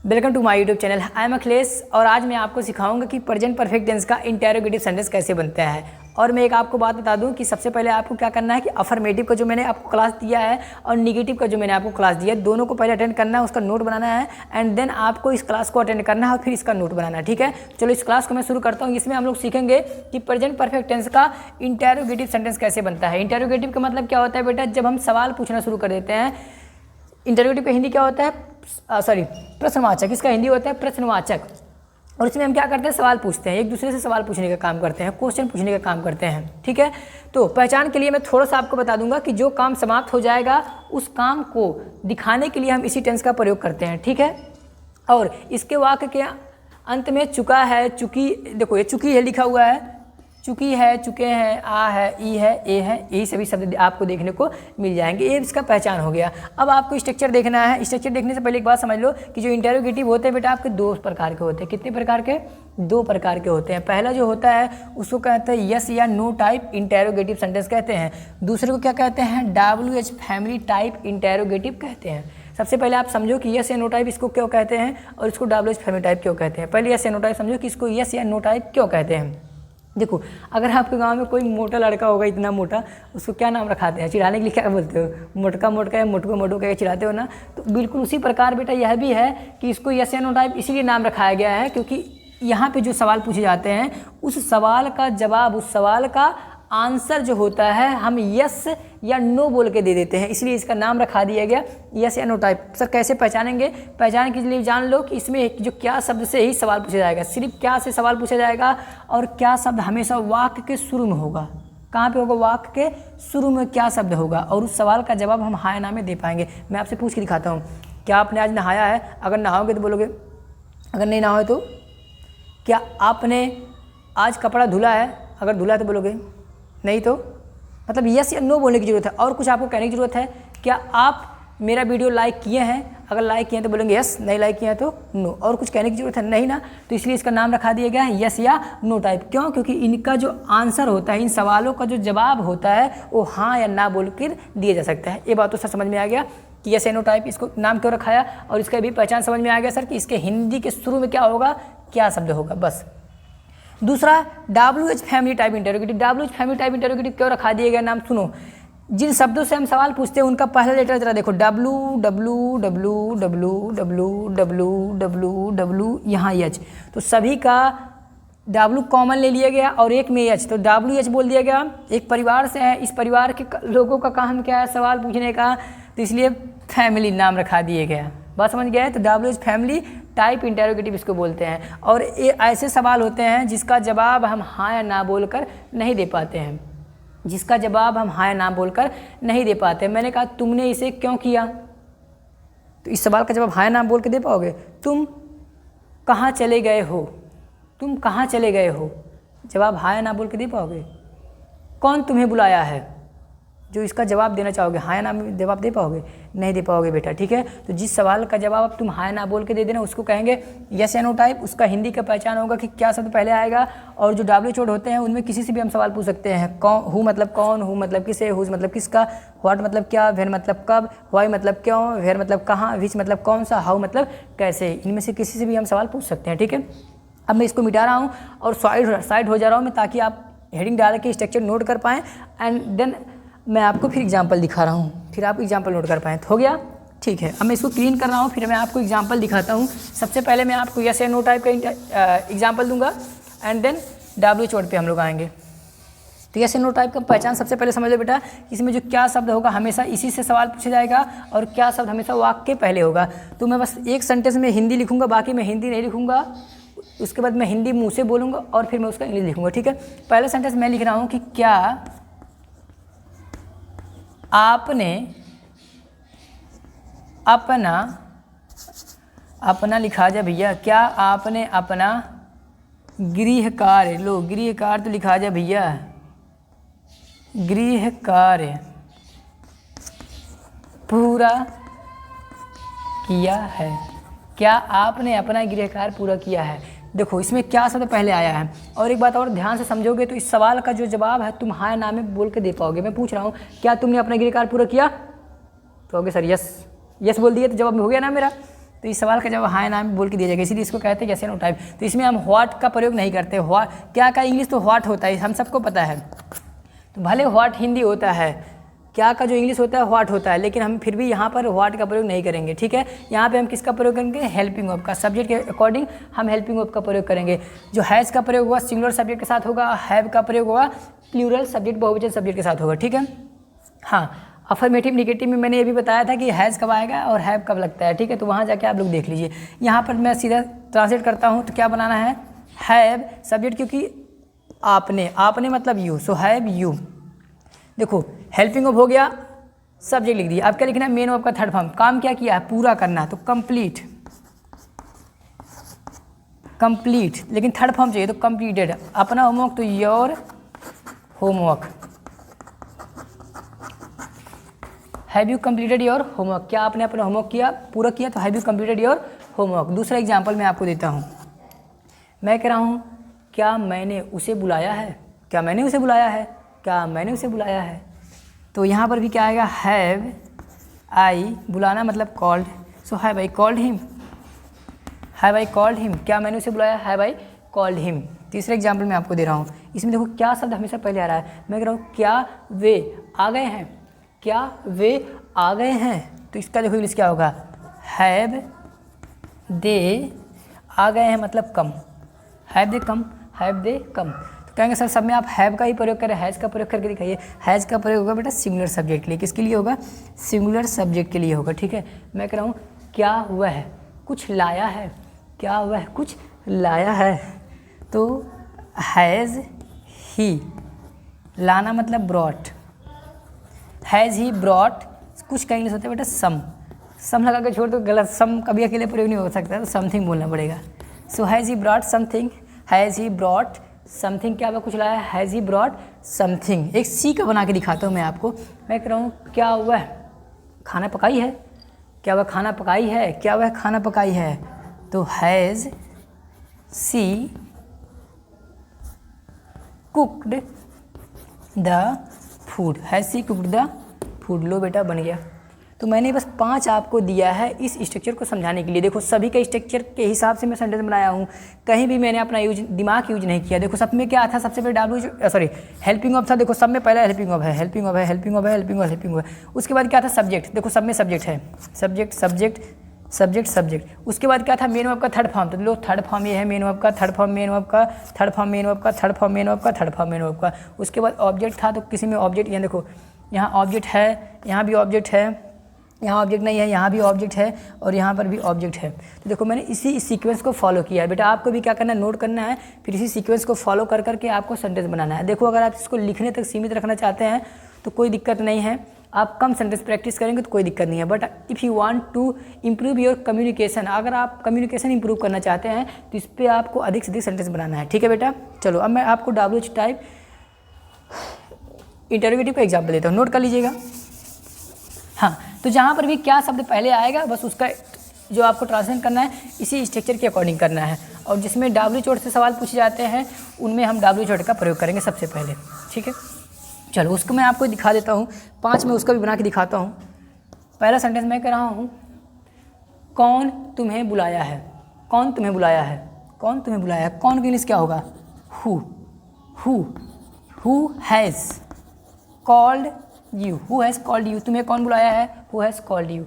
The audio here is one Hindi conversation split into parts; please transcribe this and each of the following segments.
Welcome to my YouTube channel. I am Akhilesh और आज मैं आपको सिखाऊंगा कि प्रेजेंट परफेक्ट टेंस का इंटेरोगेटिव सेंटेंस कैसे बनता है। और मैं एक आपको बात बता दूं कि सबसे पहले आपको क्या करना है कि अफर्मेटिव का जो मैंने आपको क्लास दिया है और निगेटिव का जो मैंने आपको क्लास दिया है, दोनों को पहले अटेंड करना है, उसका नोट बनाना है एंड देन आपको इस क्लास को अटेंड करना है और फिर इसका नोट बनाना है। ठीक है, चलो इस क्लास को मैं शुरू करता हूँ। इसमें हम लोग सीखेंगे कि प्रेजेंट परफेक्ट टेंस का इंटेरोगेटिव सेंटेंस कैसे बनता है। इंटेरोगेटिव का मतलब क्या होता है बेटा, जब हम सवाल पूछना शुरू कर देते हैं। इंटरोगेटिव का हिंदी क्या होता है, प्रश्नवाचक। इसका हिंदी होता है प्रश्नवाचक। और इसमें हम क्या करते हैं, सवाल पूछते हैं, एक दूसरे से सवाल पूछने का काम करते हैं, क्वेश्चन पूछने का काम करते हैं। ठीक है, तो पहचान के लिए मैं थोड़ा सा आपको बता दूंगा कि जो काम समाप्त हो जाएगा उस काम को दिखाने के लिए हम इसी टेंस का प्रयोग करते हैं। ठीक है, और इसके वाक्य के अंत में चुका है, चुकी, देखो ये चुकी है लिखा हुआ है, चुकी है, चुके हैं, आ है, ई है, ए है, यही सभी शब्द आपको देखने को मिल जाएंगे। ये इसका पहचान हो गया। अब आपको स्ट्रक्चर देखना है। स्ट्रक्चर देखने से पहले एक बात समझ लो कि जो इंटेरोगेटिव होते हैं बेटा आपके दो प्रकार के होते हैं। कितने प्रकार के? दो प्रकार के होते हैं। पहला जो होता है उसको कहते हैं यस या नो टाइप इंटेरोगेटिव सेंटेंस कहते हैं। दूसरे को क्या कहते हैं, WH फैमिली टाइप इंटेरोगेटिव कहते हैं। सबसे पहले आप समझो कि यस या नो टाइप इसको क्यों कहते हैं और इसको WH फैमिली टाइप क्यों कहते हैं। पहले यस या नो टाइप समझो कि इसको यस या नो टाइप क्यों कहते हैं। देखो, अगर आपके गांव में कोई मोटा लड़का होगा, इतना मोटा, उसको क्या नाम रखाते हैं? चिढ़ाने के लिए क्या बोलते हो? मोटका मोटका या मोटको मोटो कह चिढ़ाते हो ना। तो बिल्कुल उसी प्रकार बेटा यह भी है कि इसको यस या नो टाइप इसीलिए नाम रखाया गया है क्योंकि यहाँ पे जो सवाल पूछे जाते हैं उस सवाल का जवाब, उस सवाल का आंसर जो होता है हम यस या नो बोल के दे देते हैं, इसलिए इसका नाम रखा दिया गया यस या नो टाइप। सर कैसे पहचानेंगे? पहचान के लिए जान लो कि इसमें जो क्या शब्द से ही सवाल पूछा जाएगा, सिर्फ क्या से सवाल पूछा जाएगा और क्या शब्द हमेशा वाक्य के शुरू में होगा। कहाँ पे होगा? वाक्य के शुरू में क्या शब्द होगा और उस सवाल का जवाब हम हाँ या ना में दे पाएंगे। मैं आपसे पूछ के दिखाता हूँ, क्या आपने आज नहाया है? अगर नहाओगे तो बोलोगे, अगर नहीं नहाओगे तो क्या आपने आज कपड़ा धुला है? अगर धुला है तो बोलोगे नहीं, तो मतलब यस या नो बोलने की ज़रूरत है। और कुछ आपको कहने की ज़रूरत है, क्या आप मेरा वीडियो लाइक किए हैं? अगर लाइक किए हैं तो बोलेंगे यस, नहीं लाइक किए हैं तो नो। और कुछ कहने की ज़रूरत है नहीं ना, तो इसलिए इसका नाम रखा दिया गया है यस या नो टाइप। क्यों? क्योंकि इनका जो आंसर होता है, इन सवालों का जो जवाब होता है वो हाँ या ना बोल कर दिया जा सकता है। ये बात तो सर समझ में आ गया कि यस या नो टाइप इसको नाम क्यों रखाया, और इसका भी पहचान समझ में आ गया सर कि इसके हिंदी के शुरू में क्या होगा, क्या शब्द होगा, बस। दूसरा WH family type interrogative. WH family type interrogative क्यों रखा दिया गया नाम? सुनो, जिन शब्दों से हम सवाल पूछते हैं उनका पहला लेटर जरा देखो, W W W W W W W W, यहाँ H, तो सभी का W कॉमन ले लिया गया और एक में H, तो WH बोल दिया गया। एक परिवार से है, इस परिवार के लोगों का काम क्या है, सवाल पूछने का, तो इसलिए फैमिली नाम रखा दिया गया। बात समझ गया है? तो WH फैमिली टाइप इंटेरोगेटिव इसको बोलते हैं। और ये ऐसे सवाल होते हैं जिसका जवाब हम हाँ या ना बोलकर नहीं दे पाते हैं, जिसका जवाब हम हाँ या ना बोलकर नहीं दे पाते हैं। मैंने कहा तुमने इसे क्यों किया, तो इस सवाल का जवाब हाँ या ना बोल के दे पाओगे? तुम कहाँ चले गए हो, तुम कहाँ चले गए हो, जवाब हाँ या ना बोल के दे पाओगे? कौन तुम्हें बुलाया है, जो इसका जवाब देना चाहोगे हाँ या ना में जवाब दे पाओगे? नहीं दे पाओगे बेटा। ठीक है, तो जिस सवाल का जवाब तुम हाँ या ना बोल के दे देना उसको कहेंगे यस या नो टाइप। उसका हिंदी का पहचान होगा कि क्या शब्द पहले आएगा। और जो WH वर्ड होते हैं उनमें किसी से भी हम सवाल पूछ सकते हैं। कौन, हु मतलब कौन, हु मतलब किसे, हुज मतलब किसका, व्हाट मतलब क्या, वेयर मतलब कब, व्हाई मतलब क्यों, वेयर मतलब कहाँ, विच मतलब कौन सा, हाउ मतलब कैसे, इनमें से किसी से भी हम सवाल पूछ सकते हैं। ठीक है, अब मैं इसको मिटा रहा हूँ और साइड हो जा रहा हूँ मैं, ताकि आप हेडिंग डाल के स्ट्रक्चर नोट कर पाएँ एंड देन मैं आपको फिर एग्जाम्पल दिखा रहा हूँ, फिर आप एग्जाम्पल नोट कर पाएँ। तो हो गया? ठीक है, अब मैं इसको क्लीन कर रहा हूँ, फिर मैं आपको एग्जाम्पल दिखाता हूँ। सबसे पहले मैं आपको यस या नो टाइप का एग्जाम्पल दूंगा एंड देन WH वर्ड पे हम लोग आएंगे। तो यस या नो टाइप का पहचान सबसे पहले समझ लो बेटा, इसमें जो क्या शब्द होगा हमेशा इसी से सवाल पूछा जाएगा और क्या शब्द हमेशा वाक्य के पहले होगा। तो मैं बस एक सेंटेंस में हिंदी लिखूँगा, बाकी मैं हिंदी नहीं लिखूँगा, उसके बाद मैं हिंदी मुँह से बोलूँगा और फिर मैं उसका इंग्लिश लिखूँगा। ठीक है, पहला सेंटेंस मैं लिख रहा हूँ कि क्या आपने अपना लिखा जा भैया, क्या आपने अपना गृह कार्य, लो गृह कार्य तो लिखा जा भैया, गृह कार्य पूरा किया है। क्या आपने अपना गृह कार्य पूरा किया है? देखो इसमें क्या शब्द पहले आया है। और एक बात और ध्यान से समझोगे तो इस सवाल का जो जवाब है तुम हाँ या ना में बोल के दे पाओगे। मैं पूछ रहा हूँ क्या तुमने अपना गृह कार्य पूरा किया, तो होगे सर यस, यस बोल दिए तो जवाब हो गया ना मेरा। तो इस सवाल का जवाब हाँ ना बोल के दिया जाएगा, इसीलिए इसको कहते हैं जैसे नो टाइप। तो इसमें हम व्हाट का प्रयोग नहीं करते। क्या का इंग्लिश तो व्हाट होता है, हम सबको पता है। तो भले व्हाट हिंदी होता है, क्या का जो इंग्लिश होता है व्हाट होता है, लेकिन हम फिर भी यहाँ पर व्हाट का प्रयोग नहीं करेंगे, ठीक है। यहाँ पे हम किसका प्रयोग करेंगे, हेल्पिंग वर्ब का। सब्जेक्ट के अकॉर्डिंग हम हेल्पिंग वर्ब का प्रयोग करेंगे। जो हैज़ का प्रयोग होगा सिंगुलर सब्जेक्ट के साथ होगा, हैव का प्रयोग होगा प्लूरल सब्जेक्ट बहुवचन सब्जेक्ट के साथ होगा, ठीक है। हाँ, अफर्मेटिव निगेटिव में मैंने ये भी बताया था कि हैज़ कब आएगा और हैव कब लगता है, ठीक है। तो वहाँ जाके आप लोग देख लीजिए। यहाँ पर मैं सीधा ट्रांसलेट करता हूँ, तो क्या बनाना है, हैव सब्जेक्ट, क्योंकि आपने मतलब यू, सो हैव यू। देखो हेल्पिंग वर्ब हो गया, सब्जेक्ट लिख दिया। अब क्या लिखना है, मेन वर्ब का थर्ड फॉर्म। काम क्या किया है, पूरा करना, तो कंप्लीट, लेकिन थर्ड फॉर्म चाहिए तो कंप्लीटेड। अपना होमवर्क तो your homework. Have you completed your homework, क्या आपने अपना होमवर्क किया, पूरा किया, तो have you completed your homework. दूसरा एग्जाम्पल मैं आपको देता हूँ। मैं कह रहा हूँ क्या मैंने उसे बुलाया है, क्या मैंने उसे बुलाया है, क्या मैंने उसे बुलाया है। तो यहाँ पर भी क्या आएगा, हैव आई, बुलाना मतलब called, so have I called him, have I called him, क्या मैंने उसे बुलाया, हैव आई कॉल्ड हिम। तीसरा एग्जाम्पल मैं आपको दे रहा हूँ। इसमें देखो क्या शब्द हमेशा पहले आ रहा है। मैं कह रहा हूँ क्या वे आ गए हैं, क्या वे आ गए हैं, तो इसका देखो इंग्लिश क्या होगा, हैव दे आ गए हैं मतलब कम, have they come, have they कम। तो कहेंगे सर सब में आप हैव का ही प्रयोग करें, हैज़ का प्रयोग करके दिखाइए। हैज़ का प्रयोग होगा बेटा सिंगुलर सब्जेक्ट के लिए, किसके लिए होगा, सिंगुलर सब्जेक्ट के लिए होगा, ठीक है। मैं कह रहा हूँ क्या हुआ है, कुछ लाया है, क्या हुआ है, कुछ लाया है, तो हैज़ ही, लाना मतलब ब्रॉट, हैज़ ही ब्रॉट। कुछ का इंग्लिश होता है बेटा सम लगा के छोड़ दो, गलत, सम कभी अकेले प्रयोग नहीं हो सकता, तो समथिंग बोलना पड़ेगा। So has he brought something, has he brought something, क्या हुआ, कुछ लाया, हैज़ ही ब्रॉट समथिंग। एक सी का बना के दिखाता हूँ मैं आपको। मैं कह रहा हूँ क्या हुआ है, खाना पकाई है, क्या हुआ, खाना पकाई है, क्या हुआ, खाना पकाई है, तो has she cooked the food, has she cooked the food. लो बेटा बन गया। तो मैंने बस 5 आपको दिया है इस स्ट्रक्चर को समझाने के लिए। देखो सभी का स्ट्रक्चर के हिसाब से मैं सेंटेंस बनाया हूँ, कहीं भी मैंने अपना दिमाग यूज नहीं किया। देखो सब में क्या था, सबसे पहले हेल्पिंग वर्ब था। देखो सब में पहले हेल्पिंग वर्ब है, हेल्पिंग वर्ब है, हेल्पिंग वर्ब है, हेल्पिंग वर्ब, हेल्पिंग वर्ब। उसके बाद क्या था, सब्जेक्ट। देखो सब में सब्जेक्ट है, सब्जेक्ट सब्जेक्ट सब्जेक्ट सब्जेक्ट। उसके बाद क्या था, मेन वर्ब का थर्ड फॉर्म। तो लो थर्ड फॉर्म ये है मेन वर्ब का, थर्ड फॉर्म मेन वर्ब का, थर्ड फॉर्म मेन वर्ब का, थर्ड फॉर्म मेन वर्ब का, थर्ड फॉर्म मेन वर्ब का। उसके बाद ऑब्जेक्ट था, तो किसी में ऑब्जेक्ट, यहाँ देखो यहाँ ऑब्जेक्ट है, यहाँ भी ऑब्जेक्ट है, यहाँ ऑब्जेक्ट नहीं है, यहाँ भी ऑब्जेक्ट है, और यहाँ पर भी ऑब्जेक्ट है। तो देखो मैंने इसी सीक्वेंस को फॉलो किया है। बेटा आपको भी क्या करना है, नोट करना है, फिर इसी सीक्वेंस को फॉलो कर करके आपको सेंटेंस बनाना है। देखो अगर आप इसको लिखने तक सीमित रखना चाहते हैं तो कोई दिक्कत नहीं है, आप कम सेंटेंस प्रैक्टिस करेंगे तो कोई दिक्कत नहीं है। But if you want to improve your communication, अगर आप कम्युनिकेशन इंप्रूव करना चाहते हैं तो इस पर आपको अधिक से अधिक सेंटेंस बनाना है, ठीक है बेटा। चलो अब मैं आपको WH टाइप इंटरोगेटिव का एग्जाम्पल देता हूँ, नोट कर लीजिएगा। हाँ, तो जहाँ पर भी क्या शब्द पहले आएगा बस उसका जो आपको ट्रांसलेट करना है इसी स्ट्रक्चर के अकॉर्डिंग करना है। और जिसमें WH से सवाल पूछे जाते हैं उनमें हम WH का प्रयोग करेंगे सबसे पहले, ठीक है। चलो उसको मैं आपको दिखा देता हूँ, 5 में उसका भी बना के दिखाता हूँ। पहला सेंटेंस मैं कह रहा हूँ, कौन तुम्हें बुलाया है, कौन तुम्हें बुलाया है, कौन तुम्हें बुलाया है। कौन का इंग्लिश क्या होगा, who has called you, who has called you, तुम्हें कौन बुलाया है, हु हैज़ कॉल्ड यू।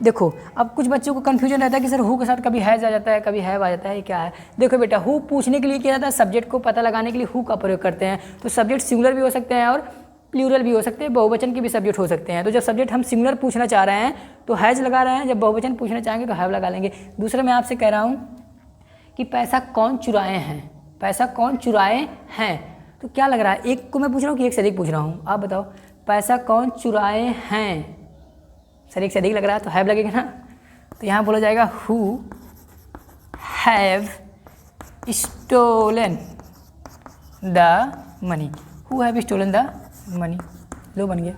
देखो अब कुछ बच्चों को कन्फ्यूजन रहता है कि सर हु के साथ कभी हैज़ आ जाता है, कभी हैव आ जाता है, क्या है। देखो बेटा हु पूछने के लिए किया जाता है, सब्जेक्ट को पता लगाने के लिए हु का प्रयोग करते हैं। तो सब्जेक्ट सिंगुलर भी हो सकते हैं और प्लूरल भी हो सकते हैं, बहुवचन के भी सब्जेक्ट हो सकते हैं। तो जब सब्जेक्ट हम सिंगुलर पूछना चाह रहे हैं तो हैज़ लगा रहे हैं, जब बहुवचन पूछना चाहेंगे तो हैव लगा लेंगे। दूसरा मैं आपसे कह रहा हूँ कि पैसा कौन चुराए हैं, पैसा कौन चुराए हैं, तो क्या लग रहा है, एक को मैं पूछ रहा हूँ कि एक से अधिक पूछ रहा हूँ, आप बताओ। पैसा कौन चुराए हैं, सर एक से अधिक लग रहा है तो हैव लगेगा ना। तो यहाँ बोला जाएगा who have stolen the money, who have stolen the money. लो बन गया।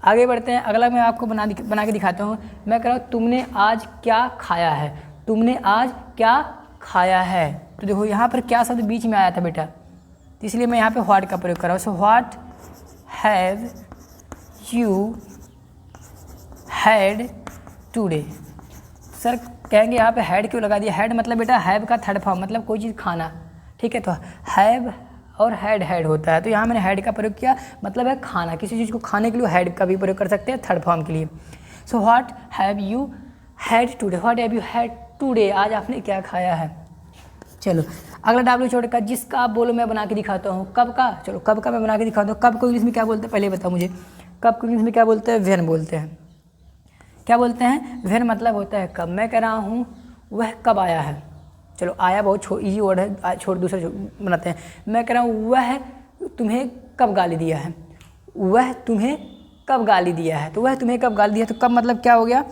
आगे बढ़ते हैं, अगला मैं आपको बना के दिखाता हूँ। मैं कह रहा हूँ तुमने आज क्या खाया है, तुमने आज क्या खाया है। तो देखो यहाँ पर क्या शब्द बीच में आया था बेटा, तो इसलिए मैं यहाँ पे व्हाट का प्रयोग कर रहा हूँ। So what have you had today, sir कहेंगे यहाँ पे हैड क्यों लगा दिया? हैड मतलब बेटा हैव का थर्ड फॉर्म, मतलब कोई चीज़ खाना, ठीक है। तो हैव और हैड होता है, तो यहाँ मैंने हैड का प्रयोग किया, मतलब है खाना। किसी चीज़ को खाने के लिए हैड का भी प्रयोग कर सकते हैं थर्ड फॉर्म के लिए। So what have you had today, what have you had today, आज आपने क्या खाया है। चलो अगला डब्ल्यू छोड़ का, जिसका आप बोलो मैं बना के दिखाता हूँ। कब का, चलो कब का मैं बना के दिखाता हूँ। कब को इंग्लिश में क्या बोलते हैं पहले बताओ मुझे। कब को इंग्लिश में क्या बोलते हैं? व्हेन बोलते हैं। क्या बोलते हैं? व्हेन मतलब होता है कब। मैं कह रहा हूँ वह कब आया है। चलो आया बहुत ईजी वर्ड है, छोड़ दूसरे बनाते हैं। मैं कह रहा हूँ वह तुम्हें कब गाली दिया है, वह तुम्हें कब गाली दिया है। तो वह तुम्हें कब गाली दिया, तो कब मतलब क्या हो गया?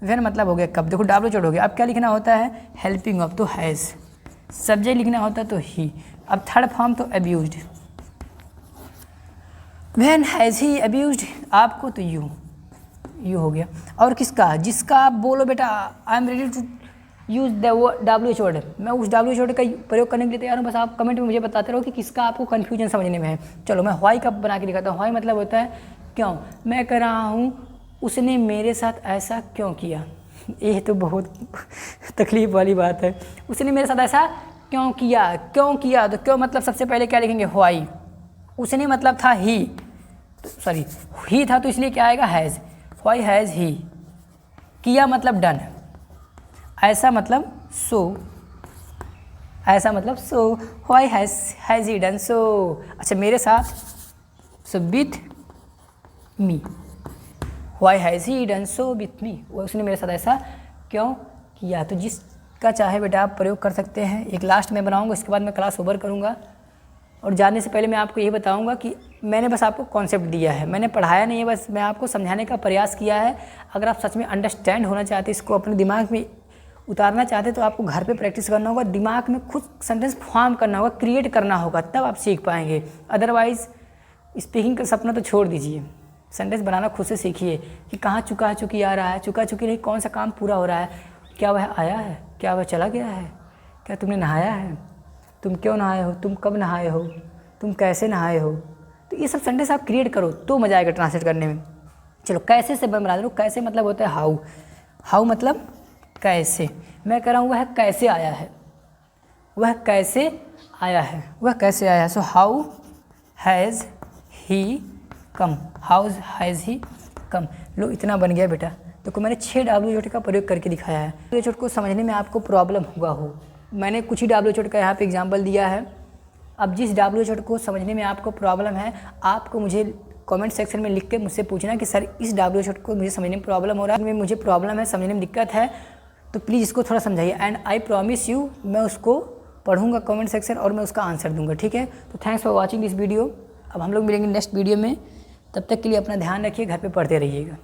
व्हेन मतलब हो गया कब। देखो डब्ल्यू छोड़ हो गया। अब क्या लिखना होता है? हेल्पिंग ऑफ, तो हैज़। सब्जेक्ट लिखना होता है तो ही। अब थर्ड फॉर्म तो abused. When has he abused आपको, तो यू हो गया। और किसका? जिसका आप बोलो बेटा I am ready to use the W H word, मैं उस डब्ल्यू एच वर्ड का प्रयोग करने के लिए तैयार हूँ। बस आप कमेंट में मुझे बताते रहो कि किसका आपको कन्फ्यूजन समझने में है। चलो मैं व्हाई का बना के दिखाता हूँ। व्हाई मतलब होता है क्यों। मैं कह रहा हूँ उसने मेरे साथ ऐसा क्यों किया। ये तो बहुत तकलीफ वाली बात है। उसने मेरे साथ ऐसा क्यों किया, क्यों किया, तो क्यों मतलब सबसे पहले क्या लिखेंगे? व्हाई। उसने मतलब था ही, सॉरी ही था, तो इसलिए क्या आएगा? हैज़। Why has he. किया मतलब डन, ऐसा मतलब सो, ऐसा मतलब so. Why has he done so. अच्छा मेरे साथ, so with me. Why has he done so with me, उसने मेरे साथ ऐसा क्यों किया। तो जिसका चाहे बेटा आप प्रयोग कर सकते हैं। एक लास्ट में बनाऊंगा, इसके बाद मैं क्लास ओवर करूंगा। और जाने से पहले मैं आपको ये बताऊंगा कि मैंने बस आपको कॉन्सेप्ट दिया है, मैंने पढ़ाया नहीं है, बस मैं आपको समझाने का प्रयास किया है। अगर आप सच में अंडरस्टैंड होना चाहते, इसको अपने दिमाग में उतारना चाहते, तो आपको घर पे प्रैक्टिस करना होगा, दिमाग में खुद सेंटेंस फॉर्म करना होगा, क्रिएट करना होगा, तब आप सीख पाएंगे। अदरवाइज़ स्पीकिंग का सपना तो छोड़ दीजिए, सेंटेंस बनाना खुद से सीखिए कि कहाँ चुका चुकी आ रहा है, चुका चुकी नहीं, कौन सा काम पूरा हो रहा है, क्या वह आया है, क्या वह चला गया है, क्या तुमने नहाया है, तुम क्यों नहाए हो, तुम कब नहाए हो, तुम कैसे नहाए हो। तो ये सब सेंटेंस आप क्रिएट करो तो मज़ा आएगा ट्रांसलेट करने में। चलो कैसे से बना दो। कैसे मतलब होता है हाउ। हाउ मतलब कैसे। मैं कह रहा हूँ वह कैसे आया है, वह कैसे आया है, वह कैसे आया है। So how has he come, how has he come. लो इतना बन गया बेटा। तो मैंने 6 डब्ल्यू का प्रयोग करके दिखाया है। डब्ल्यू को समझने में आपको प्रॉब्लम हुआ हो, मैंने कुछ ही डब्ल्यू का यहाँ पे एग्जाम्पल दिया है। अब जिस डब्ल्यू को समझने में आपको प्रॉब्लम है, आपको मुझे कमेंट सेक्शन में लिख के मुझसे पूछना कि सर इस डब्ल्यू को मुझे समझने में प्रॉब्लम हो रहा है, मुझे प्रॉब्लम है, समझने में दिक्कत है, तो प्लीज़ इसको थोड़ा समझाइए। एंड आई प्रॉमिस यू मैं उसको पढ़ूंगा कमेंट सेक्शन और मैं उसका आंसर दूंगा, ठीक है। तो thanks for watching this video. अब हम लोग मिलेंगे नेक्स्ट वीडियो में, तब तक के लिए अपना ध्यान रखिए, घर पे पढ़ते रहिएगा।